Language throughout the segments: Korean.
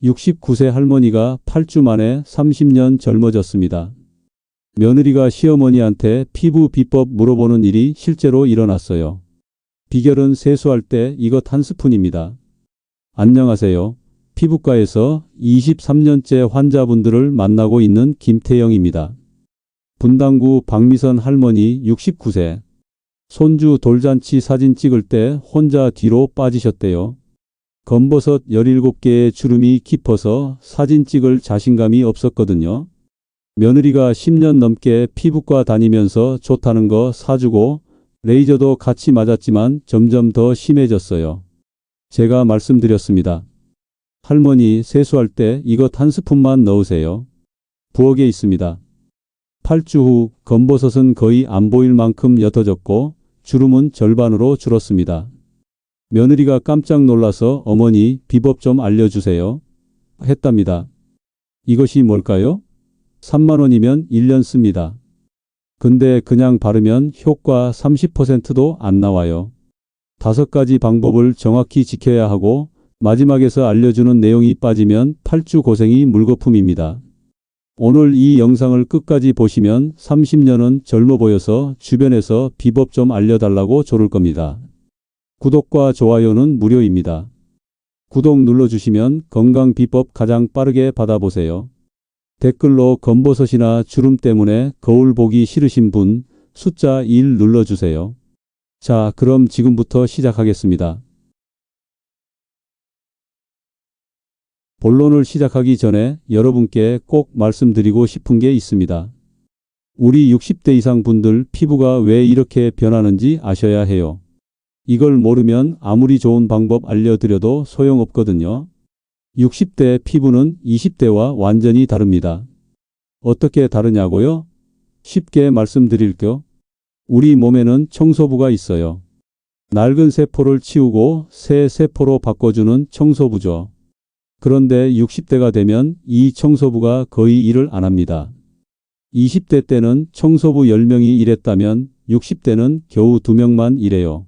69세 할머니가 8주 만에 30년 젊어졌습니다. 며느리가 시어머니한테 피부 비법 물어보는 일이 실제로 일어났어요. 비결은 세수할 때 이것 한 스푼입니다. 안녕하세요. 피부과에서 23년째 환자분들을 만나고 있는 김태영입니다. 분당구 박미선 할머니 69세. 손주 돌잔치 사진 찍을 때 혼자 뒤로 빠지셨대요. 검버섯 17개의 주름이 깊어서 사진 찍을 자신감이 없었거든요. 며느리가 10년 넘게 피부과 다니면서 좋다는 거 사주고 레이저도 같이 맞았지만 점점 더 심해졌어요. 제가 말씀드렸습니다. 할머니 세수할 때 이것 한 스푼만 넣으세요. 부엌에 있습니다. 8주 후 검버섯은 거의 안 보일 만큼 옅어졌고 주름은 절반으로 줄었습니다. 며느리가 깜짝 놀라서 어머니 비법 좀 알려주세요. 했답니다. 이것이 뭘까요? 3만 원이면 1년 씁니다. 근데 그냥 바르면 효과 30%도 안 나와요. 5가지 방법을 정확히 지켜야 하고 마지막에서 알려주는 내용이 빠지면 8주 고생이 물거품입니다. 오늘 이 영상을 끝까지 보시면 30년은 젊어 보여서 주변에서 비법 좀 알려달라고 조를 겁니다. 구독과 좋아요는 무료입니다. 구독 눌러주시면 건강 비법 가장 빠르게 받아보세요. 댓글로 검버섯이나 주름 때문에 거울 보기 싫으신 분 숫자 1 눌러주세요. 자, 그럼 지금부터 시작하겠습니다. 본론을 시작하기 전에 여러분께 꼭 말씀드리고 싶은 게 있습니다. 우리 60대 이상 분들 피부가 왜 이렇게 변하는지 아셔야 해요. 이걸 모르면 아무리 좋은 방법 알려드려도 소용없거든요. 60대 피부는 20대와 완전히 다릅니다. 어떻게 다르냐고요? 쉽게 말씀드릴게요. 우리 몸에는 청소부가 있어요. 낡은 세포를 치우고 새 세포로 바꿔주는 청소부죠. 그런데 60대가 되면 이 청소부가 거의 일을 안 합니다. 20대 때는 청소부 10명이 일했다면 60대는 겨우 2명만 일해요.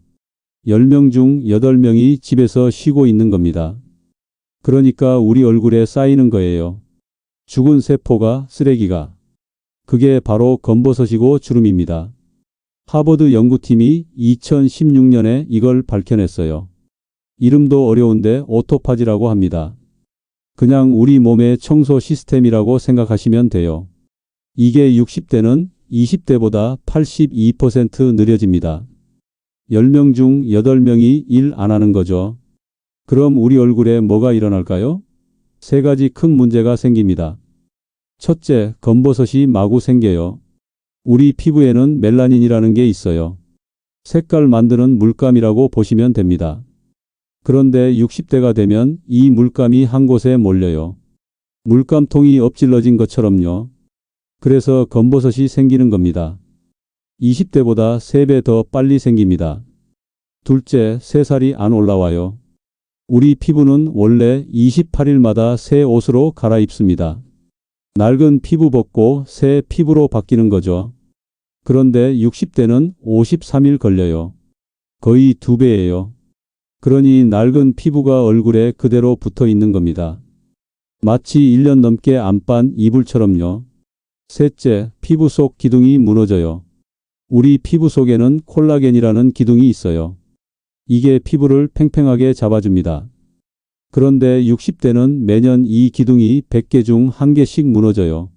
10명 중 8명이 집에서 쉬고 있는 겁니다. 그러니까 우리 얼굴에 쌓이는 거예요. 죽은 세포가, 쓰레기가. 그게 바로 검버섯이고 주름입니다. 하버드 연구팀이 2016년에 이걸 밝혀냈어요. 이름도 어려운데 오토파지라고 합니다. 그냥 우리 몸의 청소 시스템이라고 생각하시면 돼요. 이게 60대는 20대보다 82% 느려집니다. 10명 중 8명이 일 안 하는 거죠. 그럼 우리 얼굴에 뭐가 일어날까요? 3가지 큰 문제가 생깁니다. 첫째, 검버섯이 마구 생겨요. 우리 피부에는 멜라닌이라는 게 있어요. 색깔 만드는 물감이라고 보시면 됩니다. 그런데 60대가 되면 이 물감이 한 곳에 몰려요. 물감통이 엎질러진 것처럼요. 그래서 검버섯이 생기는 겁니다. 20대보다 3배 더 빨리 생깁니다. 둘째, 새살이 안 올라와요. 우리 피부는 원래 28일마다 새 옷으로 갈아입습니다. 낡은 피부 벗고 새 피부로 바뀌는 거죠. 그런데 60대는 53일 걸려요. 거의 2배예요. 그러니 낡은 피부가 얼굴에 그대로 붙어 있는 겁니다. 마치 1년 넘게 안 빤 이불처럼요. 셋째, 피부 속 기둥이 무너져요. 우리 피부 속에는 콜라겐이라는 기둥이 있어요. 이게 피부를 팽팽하게 잡아줍니다. 그런데 60대는 매년 이 기둥이 100개 중 1개씩 무너져요.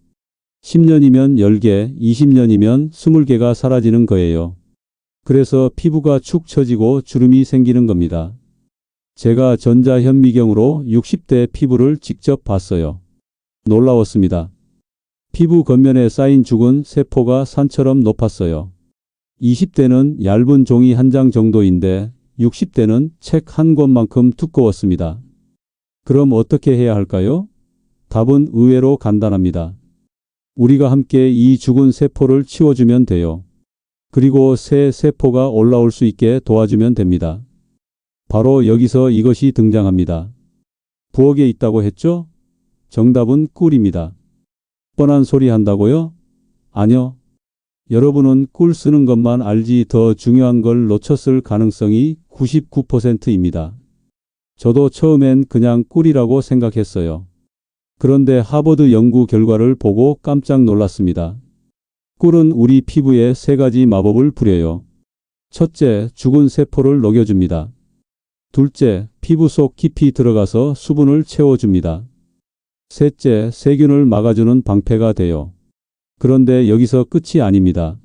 10년이면 10개, 20년이면 20개가 사라지는 거예요. 그래서 피부가 축 처지고 주름이 생기는 겁니다. 제가 전자현미경으로 60대 피부를 직접 봤어요. 놀라웠습니다. 피부 겉면에 쌓인 죽은 세포가 산처럼 높았어요. 20대는 얇은 종이 한 장 정도인데 60대는 책 한 권만큼 두꺼웠습니다. 그럼 어떻게 해야 할까요? 답은 의외로 간단합니다. 우리가 함께 이 죽은 세포를 치워주면 돼요. 그리고 새 세포가 올라올 수 있게 도와주면 됩니다. 바로 여기서 이것이 등장합니다. 부엌에 있다고 했죠? 정답은 꿀입니다. 뻔한 소리 한다고요? 아니요. 여러분은 꿀 쓰는 것만 알지 더 중요한 걸 놓쳤을 가능성이 99%입니다. 저도 처음엔 그냥 꿀이라고 생각했어요. 그런데 하버드 연구 결과를 보고 깜짝 놀랐습니다. 꿀은 우리 피부에 세 가지 마법을 부려요. 첫째, 죽은 세포를 녹여줍니다. 둘째, 피부 속 깊이 들어가서 수분을 채워줍니다. 셋째, 세균을 막아주는 방패가 돼요. 그런데 여기서 끝이 아닙니다.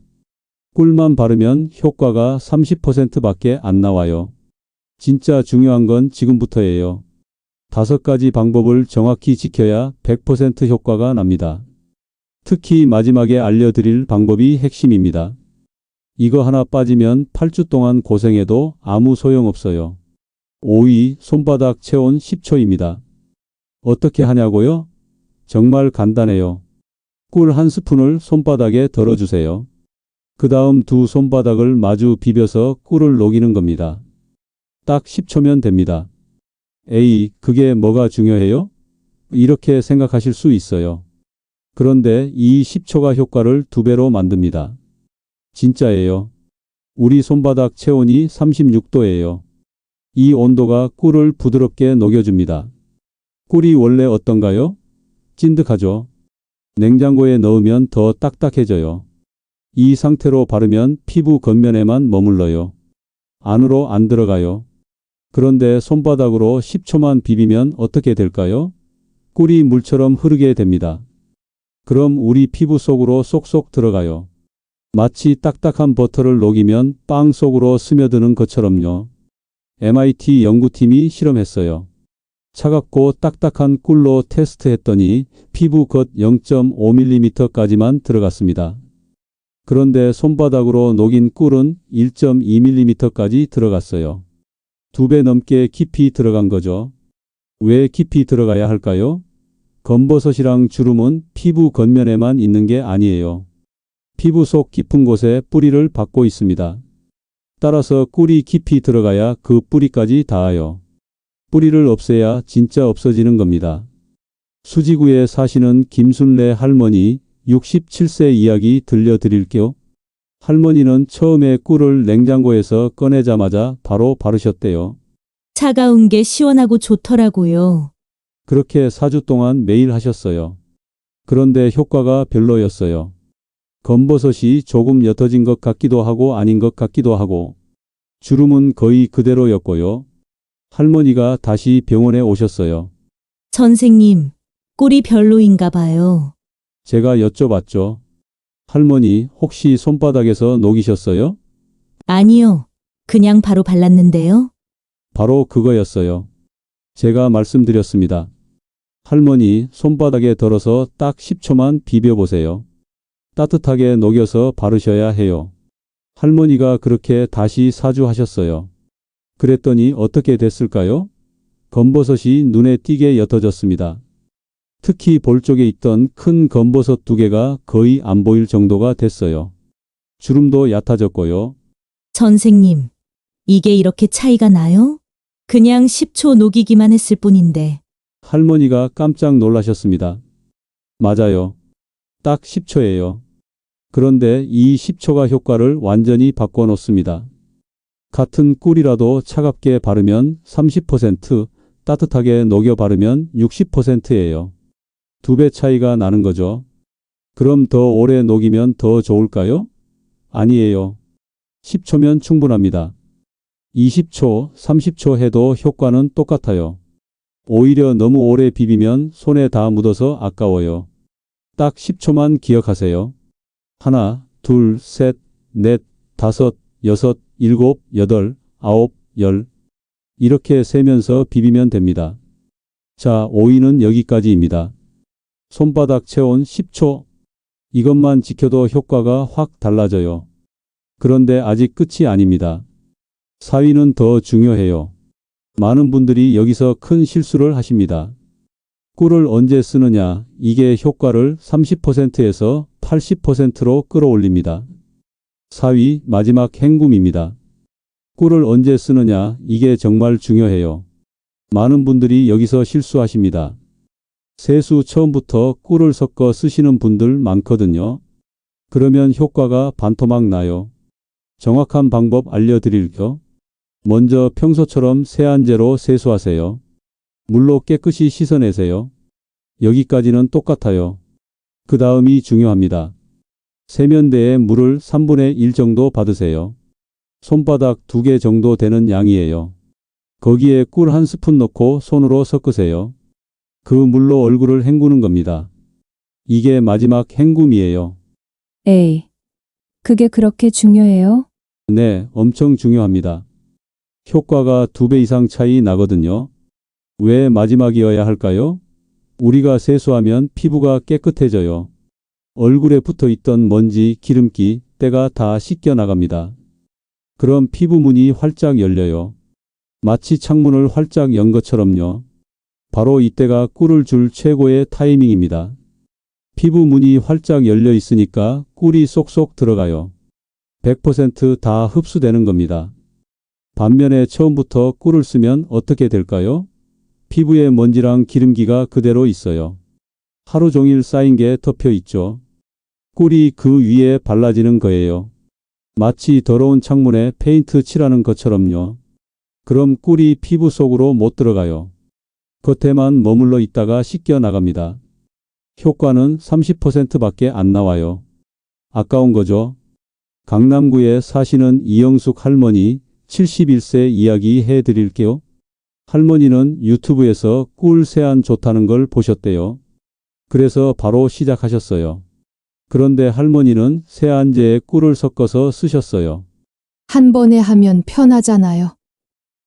꿀만 바르면 효과가 30%밖에 안 나와요. 진짜 중요한 건 지금부터예요. 5가지 방법을 정확히 지켜야 100% 효과가 납니다. 특히 마지막에 알려드릴 방법이 핵심입니다. 이거 하나 빠지면 8주 동안 고생해도 아무 소용없어요. 5위, 손바닥 체온 10초입니다. 어떻게 하냐고요? 정말 간단해요. 꿀 한 스푼을 손바닥에 덜어주세요. 그 다음 두 손바닥을 마주 비벼서 꿀을 녹이는 겁니다. 딱 10초면 됩니다. 에이, 그게 뭐가 중요해요? 이렇게 생각하실 수 있어요. 그런데 이 10초가 효과를 2배로 만듭니다. 진짜예요. 우리 손바닥 체온이 36도예요. 이 온도가 꿀을 부드럽게 녹여줍니다. 꿀이 원래 어떤가요? 찐득하죠. 냉장고에 넣으면 더 딱딱해져요. 이 상태로 바르면 피부 겉면에만 머물러요. 안으로 안 들어가요. 그런데 손바닥으로 10초만 비비면 어떻게 될까요? 꿀이 물처럼 흐르게 됩니다. 그럼 우리 피부 속으로 쏙쏙 들어가요. 마치 딱딱한 버터를 녹이면 빵 속으로 스며드는 것처럼요. MIT 연구팀이 실험했어요. 차갑고 딱딱한 꿀로 테스트했더니 피부 겉 0.5mm까지만 들어갔습니다. 그런데 손바닥으로 녹인 꿀은 1.2mm까지 들어갔어요. 2배 넘게 깊이 들어간 거죠. 왜 깊이 들어가야 할까요? 검버섯이랑 주름은 피부 겉면에만 있는 게 아니에요. 피부 속 깊은 곳에 뿌리를 받고 있습니다. 따라서 꿀이 깊이 들어가야 그 뿌리까지 닿아요. 뿌리를 없애야 진짜 없어지는 겁니다. 수지구에 사시는 김순례 할머니 67세 이야기 들려드릴게요. 할머니는 처음에 꿀을 냉장고에서 꺼내자마자 바로 바르셨대요. 차가운 게 시원하고 좋더라고요. 그렇게 4주 동안 매일 하셨어요. 그런데 효과가 별로였어요. 검버섯이 조금 옅어진 것 같기도 하고 아닌 것 같기도 하고 주름은 거의 그대로였고요. 할머니가 다시 병원에 오셨어요. 선생님, 꿀이 별로인가 봐요. 제가 여쭤봤죠. 할머니, 혹시 손바닥에서 녹이셨어요? 아니요. 그냥 바로 발랐는데요. 바로 그거였어요. 제가 말씀드렸습니다. 할머니, 손바닥에 덜어서 딱 10초만 비벼보세요. 따뜻하게 녹여서 바르셔야 해요. 할머니가 그렇게 다시 4주 하셨어요. 그랬더니 어떻게 됐을까요? 검버섯이 눈에 띄게 옅어졌습니다. 특히 볼 쪽에 있던 큰 검버섯 2개가 거의 안 보일 정도가 됐어요. 주름도 얕아졌고요. 선생님, 이게 이렇게 차이가 나요? 그냥 10초 녹이기만 했을 뿐인데. 할머니가 깜짝 놀라셨습니다. 맞아요. 딱 10초예요. 그런데 이 10초가 효과를 완전히 바꿔놓습니다. 같은 꿀이라도 차갑게 바르면 30%, 따뜻하게 녹여 바르면 60%예요. 2배 차이가 나는 거죠. 그럼 더 오래 녹이면 더 좋을까요? 아니에요. 10초면 충분합니다. 20초, 30초 해도 효과는 똑같아요. 오히려 너무 오래 비비면 손에 다 묻어서 아까워요. 딱 10초만 기억하세요. 하나, 둘, 셋, 넷, 다섯, 여섯, 일곱, 여덟, 아홉, 열. 이렇게 세면서 비비면 됩니다. 자, 5위는 여기까지입니다. 손바닥 체온 10초. 이것만 지켜도 효과가 확 달라져요. 그런데 아직 끝이 아닙니다. 4위는 더 중요해요. 많은 분들이 여기서 큰 실수를 하십니다. 꿀을 언제 쓰느냐, 이게 효과를 30%에서 80%로 끌어올립니다. 4위, 마지막 행굼입니다. 꿀을 언제 쓰느냐, 이게 정말 중요해요. 많은 분들이 여기서 실수하십니다. 세수 처음부터 꿀을 섞어 쓰시는 분들 많거든요. 그러면 효과가 반토막 나요. 정확한 방법 알려드릴게요. 먼저 평소처럼 세안제로 세수하세요. 물로 깨끗이 씻어내세요. 여기까지는 똑같아요. 그 다음이 중요합니다. 세면대에 물을 3분의 1 정도 받으세요. 손바닥 2개 정도 되는 양이에요. 거기에 꿀 1스푼 넣고 손으로 섞으세요. 그 물로 얼굴을 헹구는 겁니다. 이게 마지막 헹굼이에요. 에이, 그게 그렇게 중요해요? 네, 엄청 중요합니다. 효과가 2배 이상 차이 나거든요. 왜 마지막이어야 할까요? 우리가 세수하면 피부가 깨끗해져요. 얼굴에 붙어 있던 먼지, 기름기, 때가 다 씻겨 나갑니다. 그럼 피부문이 활짝 열려요. 마치 창문을 활짝 연 것처럼요. 바로 이때가 꿀을 줄 최고의 타이밍입니다. 피부문이 활짝 열려 있으니까 꿀이 쏙쏙 들어가요. 100% 흡수되는 겁니다. 반면에 처음부터 꿀을 쓰면 어떻게 될까요? 피부에 먼지랑 기름기가 그대로 있어요. 하루 종일 쌓인 게 덮여 있죠. 꿀이 그 위에 발라지는 거예요. 마치 더러운 창문에 페인트 칠하는 것처럼요. 그럼 꿀이 피부 속으로 못 들어가요. 겉에만 머물러 있다가 씻겨 나갑니다. 효과는 30%밖에 안 나와요. 아까운 거죠. 강남구에 사시는 이영숙 할머니 71세 이야기 해드릴게요. 할머니는 유튜브에서 꿀 세안 좋다는 걸 보셨대요. 그래서 바로 시작하셨어요. 그런데 할머니는 세안제에 꿀을 섞어서 쓰셨어요. 한 번에 하면 편하잖아요.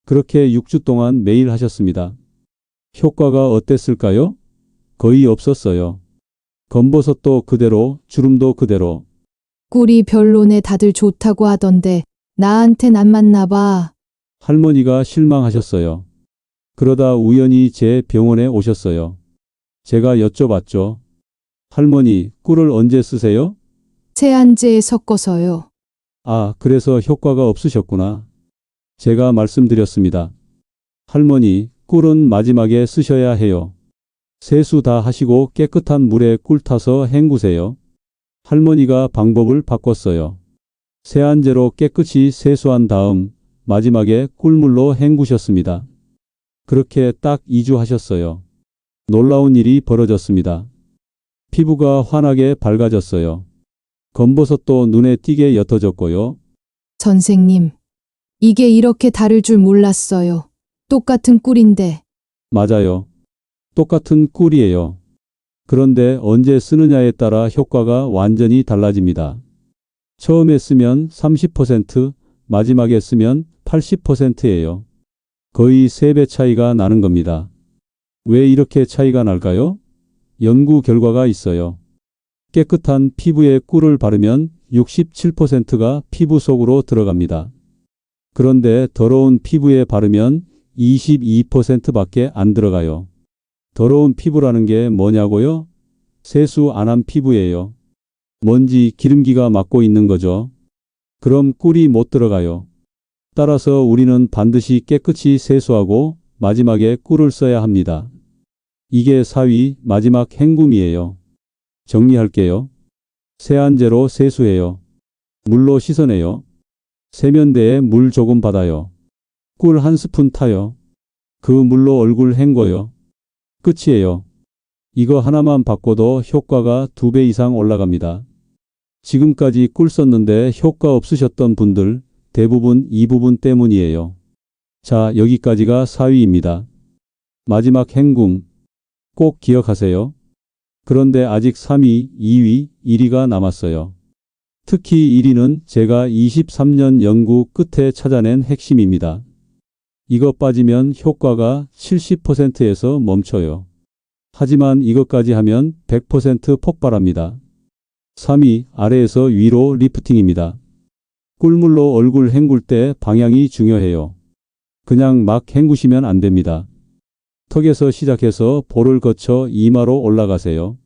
그렇게 6주 동안 매일 하셨습니다. 효과가 어땠을까요? 거의 없었어요. 검버섯도 그대로, 주름도 그대로. 꿀이 별로네 다들 좋다고 하던데 나한텐 안 맞나 봐. 할머니가 실망하셨어요. 그러다 우연히 제 병원에 오셨어요. 제가 여쭤봤죠. 할머니, 꿀을 언제 쓰세요? 세안제에 섞어서요. 아, 그래서 효과가 없으셨구나. 제가 말씀드렸습니다. 할머니, 꿀은 마지막에 쓰셔야 해요. 세수 다 하시고 깨끗한 물에 꿀 타서 헹구세요. 할머니가 방법을 바꿨어요. 세안제로 깨끗이 세수한 다음 마지막에 꿀물로 헹구셨습니다. 그렇게 딱 2주 하셨어요. 놀라운 일이 벌어졌습니다. 피부가 환하게 밝아졌어요. 검버섯도 눈에 띄게 옅어졌고요. 선생님, 이게 이렇게 다를 줄 몰랐어요. 똑같은 꿀인데. 맞아요. 똑같은 꿀이에요. 그런데 언제 쓰느냐에 따라 효과가 완전히 달라집니다. 처음에 쓰면 30%, 마지막에 쓰면 80%예요. 거의 3배 차이가 나는 겁니다. 왜 이렇게 차이가 날까요? 연구 결과가 있어요. 깨끗한 피부에 꿀을 바르면 67%가 피부 속으로 들어갑니다. 그런데 더러운 피부에 바르면 22%밖에 안 들어가요. 더러운 피부라는 게 뭐냐고요? 세수 안 한 피부예요. 먼지, 기름기가 막고 있는 거죠. 그럼 꿀이 못 들어가요. 따라서 우리는 반드시 깨끗이 세수하고 마지막에 꿀을 써야 합니다. 이게 4위 마지막 헹굼이에요. 정리할게요. 세안제로 세수해요. 물로 씻어내요. 세면대에 물 조금 받아요. 꿀 1스푼 타요. 그 물로 얼굴 헹궈요. 끝이에요. 이거 하나만 바꿔도 효과가 2배 이상 올라갑니다. 지금까지 꿀 썼는데 효과 없으셨던 분들 대부분 이 부분 때문이에요. 자, 여기까지가 4위입니다. 마지막 헹굼. 꼭 기억하세요. 그런데 아직 3위, 2위, 1위가 남았어요. 특히 1위는 제가 23년 연구 끝에 찾아낸 핵심입니다. 이거 빠지면 효과가 70%에서 멈춰요. 하지만 이것까지 하면 100% 폭발합니다. 3위, 아래에서 위로 리프팅입니다. 꿀물로 얼굴 헹굴 때 방향이 중요해요. 그냥 막 헹구시면 안 됩니다. 턱에서 시작해서 볼을 거쳐 이마로 올라가세요.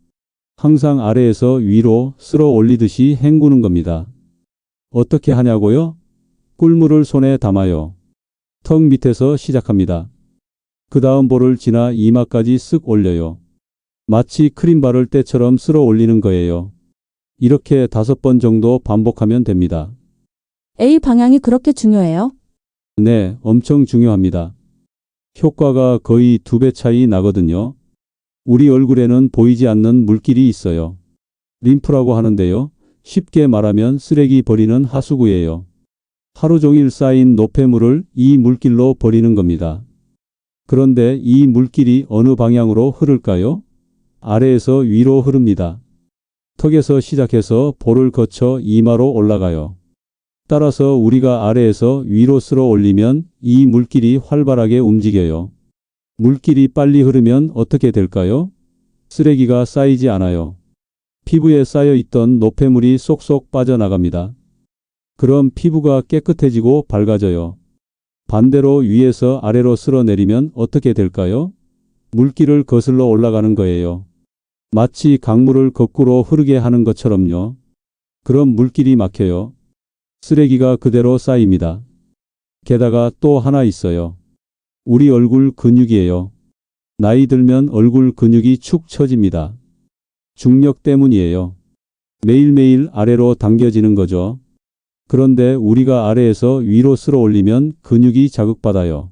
항상 아래에서 위로 쓸어 올리듯이 헹구는 겁니다. 어떻게 하냐고요? 꿀물을 손에 담아요. 턱 밑에서 시작합니다. 그 다음 볼을 지나 이마까지 쓱 올려요. 마치 크림 바를 때처럼 쓸어 올리는 거예요. 이렇게 5번 정도 반복하면 됩니다. A 방향이 그렇게 중요해요? 네, 엄청 중요합니다. 효과가 거의 2배 차이 나거든요. 우리 얼굴에는 보이지 않는 물길이 있어요. 림프라고 하는데요. 쉽게 말하면 쓰레기 버리는 하수구예요. 하루 종일 쌓인 노폐물을 이 물길로 버리는 겁니다. 그런데 이 물길이 어느 방향으로 흐를까요? 아래에서 위로 흐릅니다. 턱에서 시작해서 볼을 거쳐 이마로 올라가요. 따라서 우리가 아래에서 위로 쓸어 올리면 이 물길이 활발하게 움직여요. 물길이 빨리 흐르면 어떻게 될까요? 쓰레기가 쌓이지 않아요. 피부에 쌓여 있던 노폐물이 쏙쏙 빠져나갑니다. 그럼 피부가 깨끗해지고 밝아져요. 반대로 위에서 아래로 쓸어내리면 어떻게 될까요? 물길을 거슬러 올라가는 거예요. 마치 강물을 거꾸로 흐르게 하는 것처럼요. 그럼 물길이 막혀요. 쓰레기가 그대로 쌓입니다. 게다가 또 하나 있어요. 우리 얼굴 근육이에요. 나이 들면 얼굴 근육이 축 처집니다. 중력 때문이에요. 매일매일 아래로 당겨지는 거죠. 그런데 우리가 아래에서 위로 쓸어 올리면 근육이 자극받아요.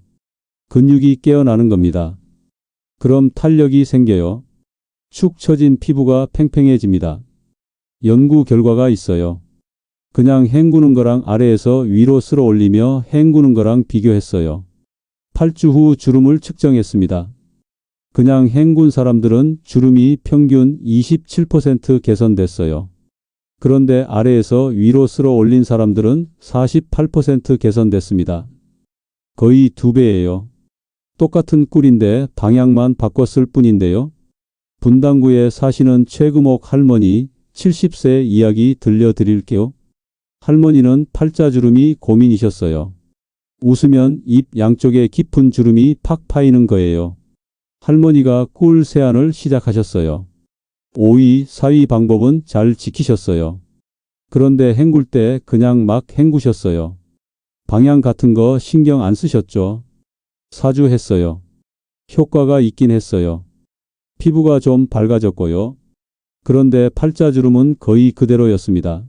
근육이 깨어나는 겁니다. 그럼 탄력이 생겨요. 축 처진 피부가 팽팽해집니다. 연구 결과가 있어요. 그냥 헹구는 거랑 아래에서 위로 쓸어 올리며 헹구는 거랑 비교했어요. 8주 후 주름을 측정했습니다. 그냥 헹군 사람들은 주름이 평균 27% 개선됐어요. 그런데 아래에서 위로 쓸어 올린 사람들은 48% 개선됐습니다. 거의 2배예요. 똑같은 꿀인데 방향만 바꿨을 뿐인데요. 분당구에 사시는 최금옥 할머니 70세 이야기 들려드릴게요. 할머니는 팔자주름이 고민이셨어요. 웃으면 입 양쪽에 깊은 주름이 팍 파이는 거예요. 할머니가 꿀 세안을 시작하셨어요. 오이, 사위 방법은 잘 지키셨어요. 그런데 헹굴 때 그냥 막 헹구셨어요. 방향 같은 거 신경 안 쓰셨죠? 사주했어요. 효과가 있긴 했어요. 피부가 좀 밝아졌고요. 그런데 팔자주름은 거의 그대로였습니다.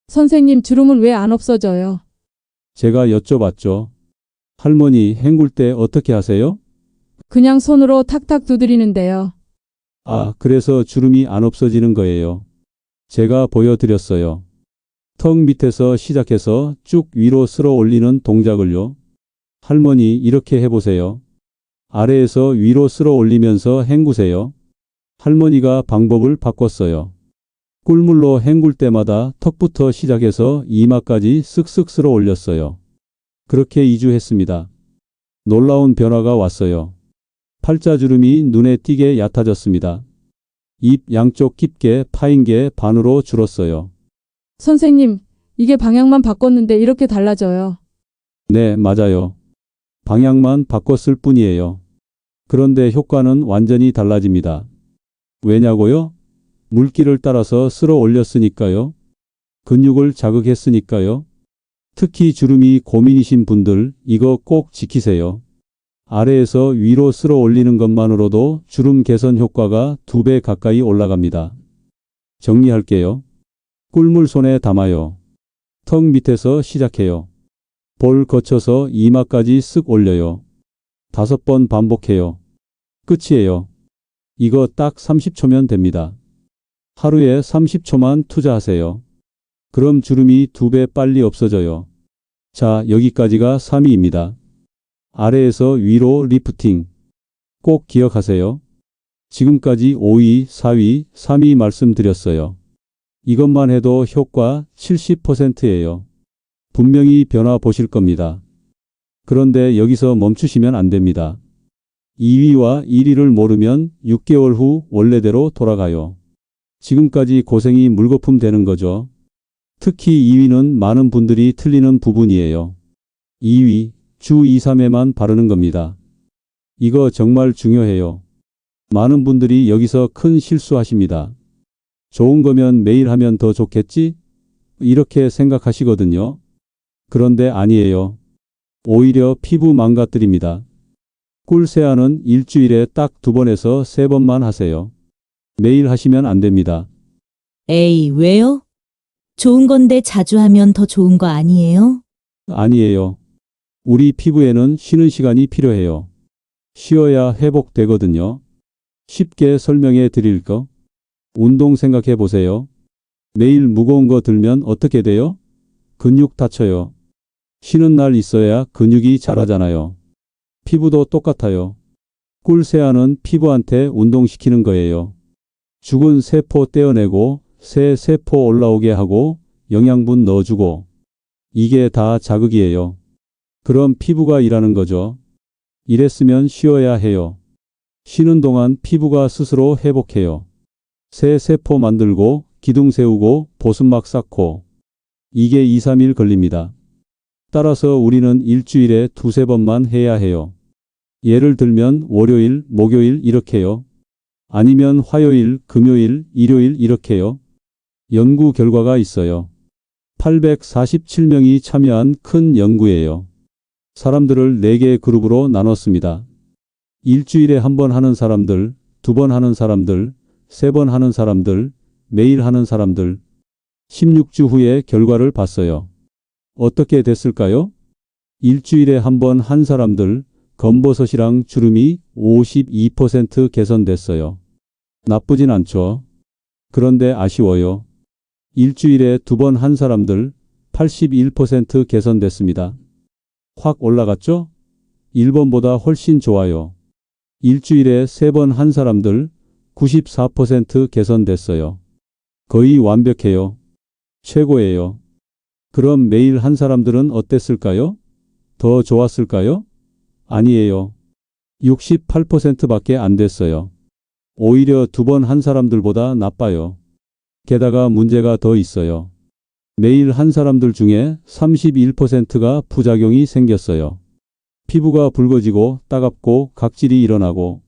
선생님, 주름은 왜 안 없어져요? 제가 여쭤봤죠. 할머니 헹굴 때 어떻게 하세요? 그냥 손으로 탁탁 두드리는데요. 아, 그래서 주름이 안 없어지는 거예요. 제가 보여드렸어요. 턱 밑에서 시작해서 쭉 위로 쓸어 올리는 동작을요. 할머니 이렇게 해보세요. 아래에서 위로 쓸어 올리면서 헹구세요. 할머니가 방법을 바꿨어요. 꿀물로 헹굴 때마다 턱부터 시작해서 이마까지 쓱쓱 쓸어 올렸어요. 그렇게 2주 했습니다. 놀라운 변화가 왔어요. 팔자주름이 눈에 띄게 얕아졌습니다. 입 양쪽 깊게 파인 게 반으로 줄었어요. 선생님, 이게 방향만 바꿨는데 이렇게 달라져요. 네, 맞아요. 방향만 바꿨을 뿐이에요. 그런데 효과는 완전히 달라집니다. 왜냐고요? 물길을 따라서 쓸어 올렸으니까요. 근육을 자극했으니까요. 특히 주름이 고민이신 분들 이거 꼭 지키세요. 아래에서 위로 쓸어 올리는 것만으로도 주름 개선 효과가 2배 가까이 올라갑니다. 정리할게요. 꿀물 손에 담아요. 턱 밑에서 시작해요. 볼 거쳐서 이마까지 쓱 올려요. 5번 반복해요. 끝이에요. 이거 딱 30초면 됩니다. 하루에 30초만 투자하세요. 그럼 주름이 2배 빨리 없어져요. 자, 여기까지가 3위입니다. 아래에서 위로 리프팅. 꼭 기억하세요. 지금까지 5위, 4위, 3위 말씀드렸어요. 이것만 해도 효과 70%예요. 분명히 변화 보실 겁니다. 그런데 여기서 멈추시면 안 됩니다. 2위와 1위를 모르면 6개월 후 원래대로 돌아가요. 지금까지 고생이 물거품 되는 거죠. 특히 2위는 많은 분들이 틀리는 부분이에요. 2위, 주 2, 3회만 바르는 겁니다. 이거 정말 중요해요. 많은 분들이 여기서 큰 실수하십니다. 좋은 거면 매일 하면 더 좋겠지? 이렇게 생각하시거든요. 그런데 아니에요. 오히려 피부 망가뜨립니다. 꿀 세안은 일주일에 딱 2번에서 3번만 하세요. 매일 하시면 안 됩니다. 에이, 왜요? 좋은 건데 자주 하면 더 좋은 거 아니에요? 아니에요. 우리 피부에는 쉬는 시간이 필요해요. 쉬어야 회복되거든요. 쉽게 설명해 드릴 거. 운동 생각해 보세요. 매일 무거운 거 들면 어떻게 돼요? 근육 다쳐요. 쉬는 날 있어야 근육이 자라잖아요. 피부도 똑같아요. 꿀세안은 피부한테 운동시키는 거예요. 죽은 세포 떼어내고 새 세포 올라오게 하고 영양분 넣어주고. 이게 다 자극이에요. 그럼 피부가 일하는 거죠. 이랬으면 쉬어야 해요. 쉬는 동안 피부가 스스로 회복해요. 새 세포 만들고 기둥 세우고 보습막 쌓고. 이게 2, 3일 걸립니다. 따라서 우리는 일주일에 2, 3번만 해야 해요. 예를 들면 월요일, 목요일 이렇게요. 아니면 화요일, 금요일, 일요일 이렇게요. 연구 결과가 있어요. 847명이 참여한 큰 연구예요. 사람들을 4개 그룹으로 나눴습니다. 일주일에 1번 하는 사람들, 2번 하는 사람들, 3번 하는 사람들, 매일 하는 사람들. 16주 후에 결과를 봤어요. 어떻게 됐을까요? 일주일에 1번 한 사람들, 검버섯이랑 주름이 52% 개선됐어요. 나쁘진 않죠. 그런데 아쉬워요. 일주일에 2번 한 사람들 81% 개선됐습니다. 확 올라갔죠? 1번보다 훨씬 좋아요. 일주일에 3번 한 사람들 94% 개선됐어요. 거의 완벽해요. 최고예요. 그럼 매일 한 사람들은 어땠을까요? 더 좋았을까요? 아니에요. 68%밖에 안 됐어요. 오히려 2번 한 사람들보다 나빠요. 게다가 문제가 더 있어요. 매일 한 사람들 중에 31%가 부작용이 생겼어요. 피부가 붉어지고 따갑고 각질이 일어나고.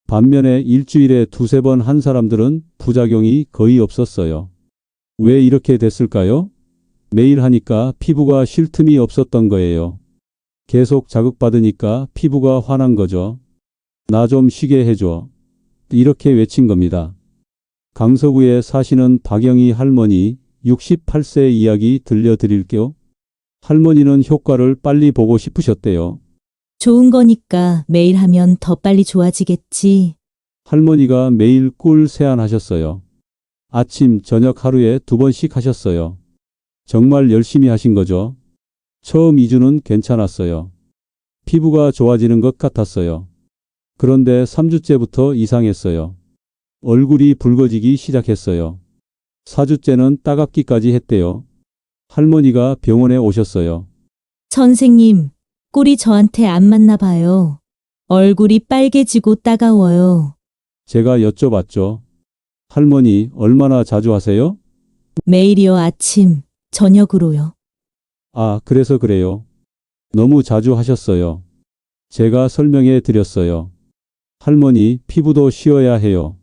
반면에 일주일에 2, 3번 한 사람들은 부작용이 거의 없었어요. 왜 이렇게 됐을까요? 매일 하니까 피부가 쉴 틈이 없었던 거예요. 계속 자극받으니까 피부가 화난 거죠. 나 좀 쉬게 해줘. 이렇게 외친 겁니다. 강서구에 사시는 박영희 할머니 68세 이야기 들려드릴게요. 할머니는 효과를 빨리 보고 싶으셨대요. 좋은 거니까 매일 하면 더 빨리 좋아지겠지. 할머니가 매일 꿀 세안하셨어요. 아침, 저녁 하루에 2번씩 하셨어요. 정말 열심히 하신 거죠. 처음 2주는 괜찮았어요. 피부가 좋아지는 것 같았어요. 그런데 3주째부터 이상했어요. 얼굴이 붉어지기 시작했어요. 4주째는 따갑기까지 했대요. 할머니가 병원에 오셨어요. 선생님, 꿀이 저한테 안 맞나 봐요. 얼굴이 빨개지고 따가워요. 제가 여쭤봤죠. 할머니, 얼마나 자주 하세요? 매일이요, 아침, 저녁으로요. 아, 그래서 그래요. 너무 자주 하셨어요. 제가 설명해 드렸어요. 할머니, 피부도 쉬어야 해요.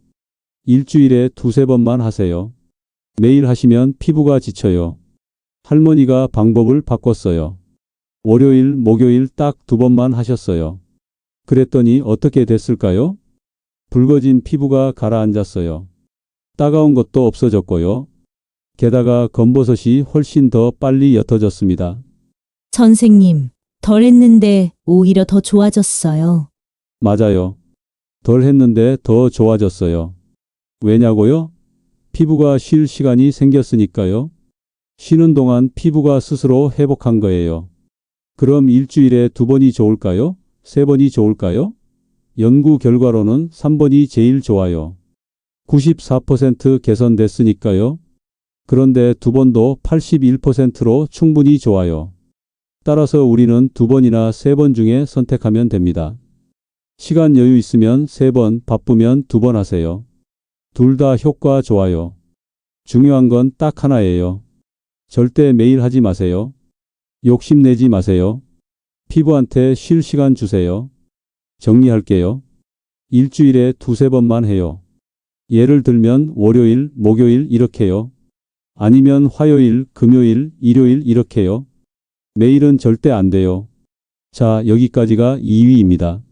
일주일에 2, 3번만 하세요. 매일 하시면 피부가 지쳐요. 할머니가 방법을 바꿨어요. 월요일, 목요일 딱 2번만 하셨어요. 그랬더니 어떻게 됐을까요? 붉어진 피부가 가라앉았어요. 따가운 것도 없어졌고요. 게다가 검버섯이 훨씬 더 빨리 옅어졌습니다. 선생님, 덜 했는데 오히려 더 좋아졌어요. 맞아요. 덜 했는데 더 좋아졌어요. 왜냐고요? 피부가 쉴 시간이 생겼으니까요. 쉬는 동안 피부가 스스로 회복한 거예요. 그럼 일주일에 2번이 좋을까요? 3번이 좋을까요? 연구 결과로는 3번이 제일 좋아요. 94% 개선됐으니까요. 그런데 2번도 81%로 충분히 좋아요. 따라서 우리는 2번이나 3번 중에 선택하면 됩니다. 시간 여유 있으면 3번, 바쁘면 2번 하세요. 둘 다 효과 좋아요. 중요한 건 딱 하나예요. 절대 매일 하지 마세요. 욕심내지 마세요. 피부한테 쉴 시간 주세요. 정리할게요. 일주일에 2, 3번만 해요. 예를 들면 월요일, 목요일 이렇게요. 아니면 화요일, 금요일, 일요일 이렇게요. 매일은 절대 안 돼요. 자, 여기까지가 2위입니다.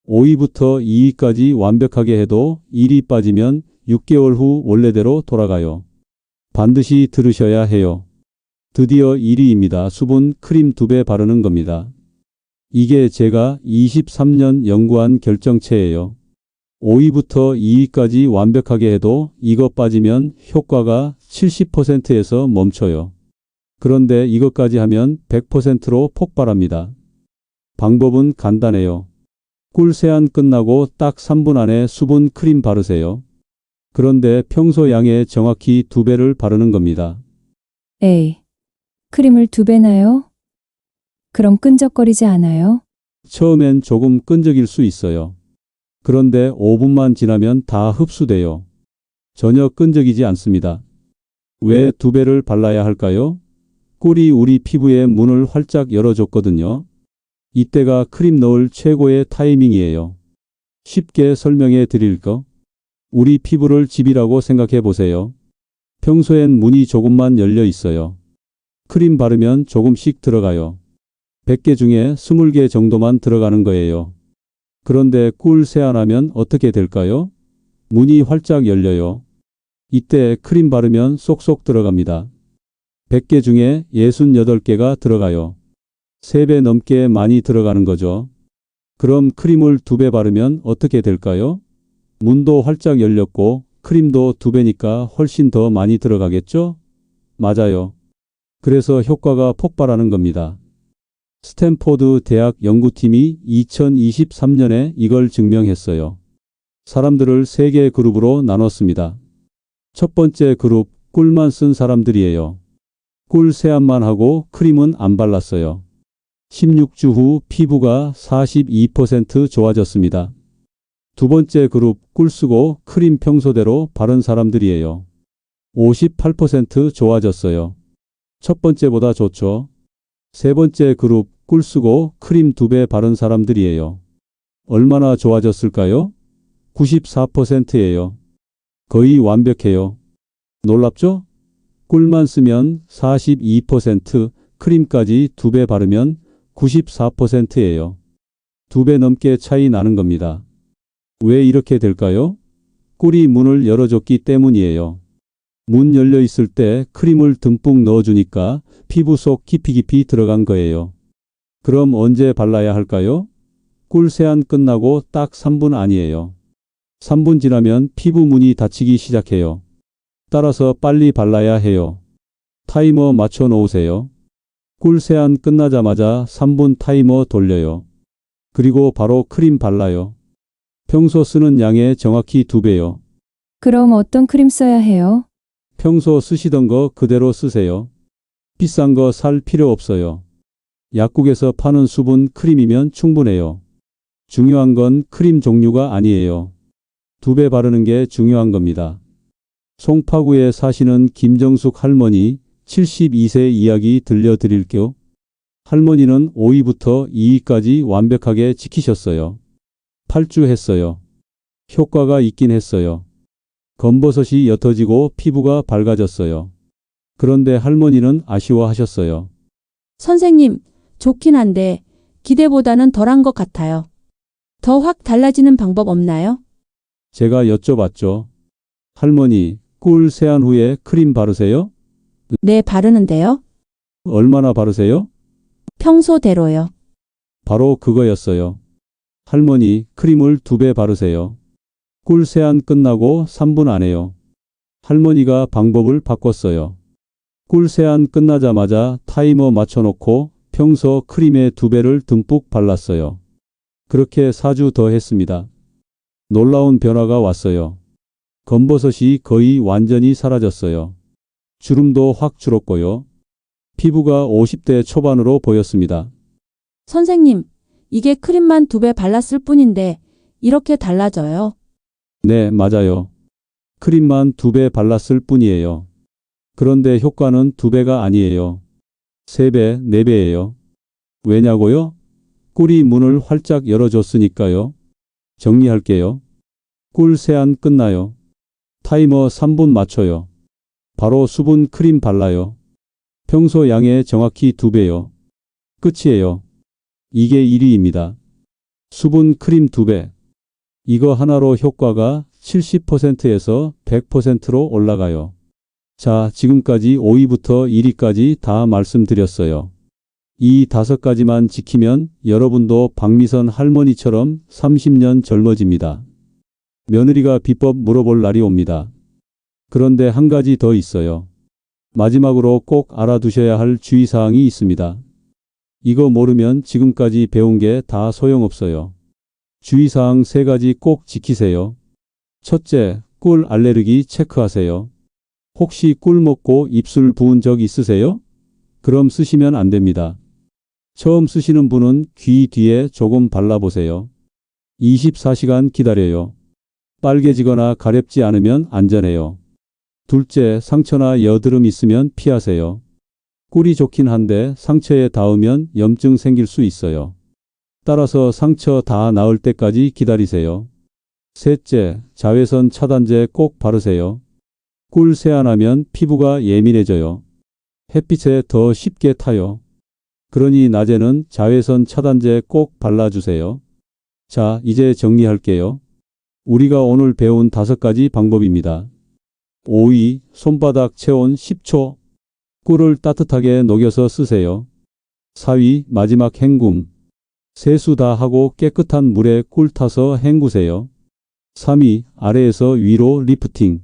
5위부터 2위까지 완벽하게 해도 1위 빠지면 6개월 후 원래대로 돌아가요. 반드시 들으셔야 해요. 드디어 1위입니다. 수분 크림 2배 바르는 겁니다. 이게 제가 23년 연구한 결정체예요. 5위부터 2위까지 완벽하게 해도 이거 빠지면 효과가 70%에서 멈춰요. 그런데 이것까지 하면 100%로 폭발합니다. 방법은 간단해요. 꿀 세안 끝나고 딱 3분 안에 수분 크림 바르세요. 그런데 평소 양의 정확히 2배를 바르는 겁니다. 에이, 크림을 2배나요? 그럼 끈적거리지 않아요? 처음엔 조금 끈적일 수 있어요. 그런데 5분만 지나면 다 흡수돼요. 전혀 끈적이지 않습니다. 왜 2배를 발라야 할까요? 꿀이 우리 피부의 문을 활짝 열어줬거든요. 이때가 크림 넣을 최고의 타이밍이에요. 쉽게 설명해 드릴 거. 우리 피부를 집이라고 생각해 보세요. 평소엔 문이 조금만 열려 있어요. 크림 바르면 조금씩 들어가요. 100개 중에 20개 정도만 들어가는 거예요. 그런데 꿀 세안하면 어떻게 될까요? 문이 활짝 열려요. 이때 크림 바르면 쏙쏙 들어갑니다. 100개 중에 68개가 들어가요. 3배 넘게 많이 들어가는 거죠. 그럼 크림을 2배 바르면 어떻게 될까요? 문도 활짝 열렸고 크림도 2배니까 훨씬 더 많이 들어가겠죠? 맞아요. 그래서 효과가 폭발하는 겁니다. 스탠포드 대학 연구팀이 2023년에 이걸 증명했어요. 사람들을 3개 그룹으로 나눴습니다. 첫 번째 그룹, 꿀만 쓴 사람들이에요. 꿀 세안만 하고 크림은 안 발랐어요. 16주 후 피부가 42% 좋아졌습니다. 두 번째 그룹, 꿀 쓰고 크림 평소대로 바른 사람들이에요. 58% 좋아졌어요. 첫 번째보다 좋죠. 세 번째 그룹, 꿀 쓰고 크림 2배 바른 사람들이에요. 얼마나 좋아졌을까요? 94%예요. 거의 완벽해요. 놀랍죠? 꿀만 쓰면 42%, 크림까지 2배 바르면 94%예요. 2배 넘게 차이 나는 겁니다. 왜 이렇게 될까요? 꿀이 문을 열어줬기 때문이에요. 문 열려 있을 때 크림을 듬뿍 넣어주니까 피부 속 깊이 들어간 거예요. 그럼 언제 발라야 할까요? 꿀 세안 끝나고 딱 3분 아니에요. 3분 지나면 피부 문이 닫히기 시작해요. 따라서 빨리 발라야 해요. 타이머 맞춰 놓으세요. 꿀 세안 끝나자마자 3분 타이머 돌려요. 그리고 바로 크림 발라요. 평소 쓰는 양의 정확히 2배요. 그럼 어떤 크림 써야 해요? 평소 쓰시던 거 그대로 쓰세요. 비싼 거 살 필요 없어요. 약국에서 파는 수분 크림이면 충분해요. 중요한 건 크림 종류가 아니에요. 2배 바르는 게 중요한 겁니다. 송파구에 사시는 김정숙 할머니 72세 이야기 들려드릴게요. 할머니는 5위부터 2위까지 완벽하게 지키셨어요. 8주 했어요. 효과가 있긴 했어요. 검버섯이 옅어지고 피부가 밝아졌어요. 그런데 할머니는 아쉬워하셨어요. 선생님, 좋긴 한데 기대보다는 덜한 것 같아요. 더 확 달라지는 방법 없나요? 제가 여쭤봤죠. 할머니, 꿀 세안 후에 크림 바르세요? 네, 바르는데요. 얼마나 바르세요? 평소대로요. 바로 그거였어요. 할머니, 크림을 2배 바르세요. 꿀 세안 끝나고 3분 안에요. 할머니가 방법을 바꿨어요. 꿀 세안 끝나자마자 타이머 맞춰놓고 평소 크림의 2배를 듬뿍 발랐어요. 그렇게 4주 더 했습니다. 놀라운 변화가 왔어요. 검버섯이 거의 완전히 사라졌어요. 주름도 확 줄었고요. 피부가 50대 초반으로 보였습니다. 선생님, 이게 크림만 2배 발랐을 뿐인데 이렇게 달라져요? 네, 맞아요. 크림만 2배 발랐을 뿐이에요. 그런데 효과는 2배가 아니에요. 3배, 4배예요. 왜냐고요? 꿀이 문을 활짝 열어줬으니까요. 정리할게요. 꿀 세안 끝나요. 타이머 3분 맞춰요. 바로 수분 크림 발라요. 평소 양의 정확히 2배요. 끝이에요. 이게 1위입니다. 수분 크림 2배. 이거 하나로 효과가 70%에서 100%로 올라가요. 자, 지금까지 5위부터 1위까지 다 말씀드렸어요. 이 5가지만 지키면 여러분도 박미선 할머니처럼 30년 젊어집니다. 며느리가 비법 물어볼 날이 옵니다. 그런데 한 가지 더 있어요. 마지막으로 꼭 알아두셔야 할 주의사항이 있습니다. 이거 모르면 지금까지 배운 게 다 소용없어요. 주의사항 3가지 꼭 지키세요. 첫째, 꿀 알레르기 체크하세요. 혹시 꿀 먹고 입술 부은 적 있으세요? 그럼 쓰시면 안 됩니다. 처음 쓰시는 분은 귀 뒤에 조금 발라보세요. 24시간 기다려요. 빨개지거나 가렵지 않으면 안전해요. 둘째, 상처나 여드름 있으면 피하세요. 꿀이 좋긴 한데 상처에 닿으면 염증 생길 수 있어요. 따라서 상처 다 나을 때까지 기다리세요. 셋째, 자외선 차단제 꼭 바르세요. 꿀 세안하면 피부가 예민해져요. 햇빛에 더 쉽게 타요. 그러니 낮에는 자외선 차단제 꼭 발라주세요. 자, 이제 정리할게요. 우리가 오늘 배운 5가지 방법입니다. 5위, 손바닥 체온 10초. 꿀을 따뜻하게 녹여서 쓰세요. 4위, 마지막 헹굼. 세수 다 하고 깨끗한 물에 꿀 타서 헹구세요. 3위, 아래에서 위로 리프팅.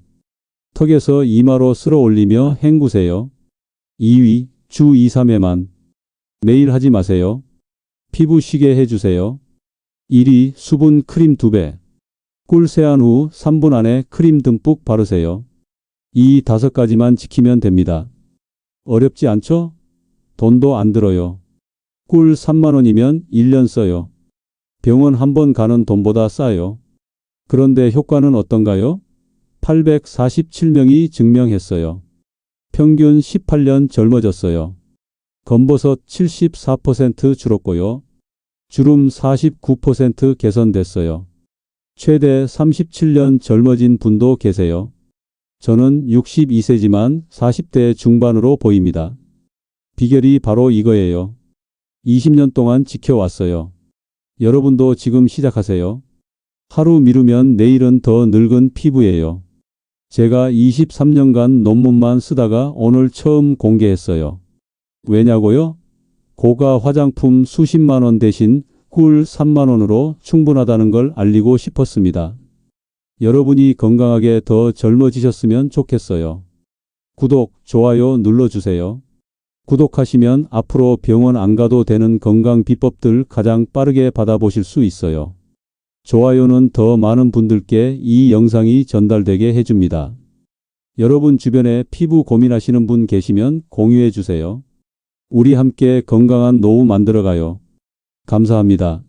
턱에서 이마로 쓸어 올리며 헹구세요. 2위, 주 2, 3회만. 매일 하지 마세요. 피부 쉬게 해주세요. 1위, 수분 크림 2배. 꿀 세안 후 3분 안에 크림 듬뿍 바르세요. 이 5가지만 지키면 됩니다. 어렵지 않죠? 돈도 안 들어요. 꿀 3만 원이면 1년 써요. 병원 한 번 가는 돈보다 싸요. 그런데 효과는 어떤가요? 847명이 증명했어요. 평균 18년 젊어졌어요. 검버섯 74% 줄었고요. 주름 49% 개선됐어요. 최대 37년 젊어진 분도 계세요. 저는 62세지만 40대 중반으로 보입니다. 비결이 바로 이거예요. 20년 동안 지켜왔어요. 여러분도 지금 시작하세요. 하루 미루면 내일은 더 늙은 피부예요. 제가 23년간 논문만 쓰다가 오늘 처음 공개했어요. 왜냐고요? 고가 화장품 수십만 원 대신 꿀 3만 원으로 충분하다는 걸 알리고 싶었습니다. 여러분이 건강하게 더 젊어지셨으면 좋겠어요. 구독, 좋아요 눌러주세요. 구독하시면 앞으로 병원 안 가도 되는 건강 비법들 가장 빠르게 받아보실 수 있어요. 좋아요는 더 많은 분들께 이 영상이 전달되게 해줍니다. 여러분 주변에 피부 고민하시는 분 계시면 공유해 주세요. 우리 함께 건강한 노후 만들어가요. 감사합니다.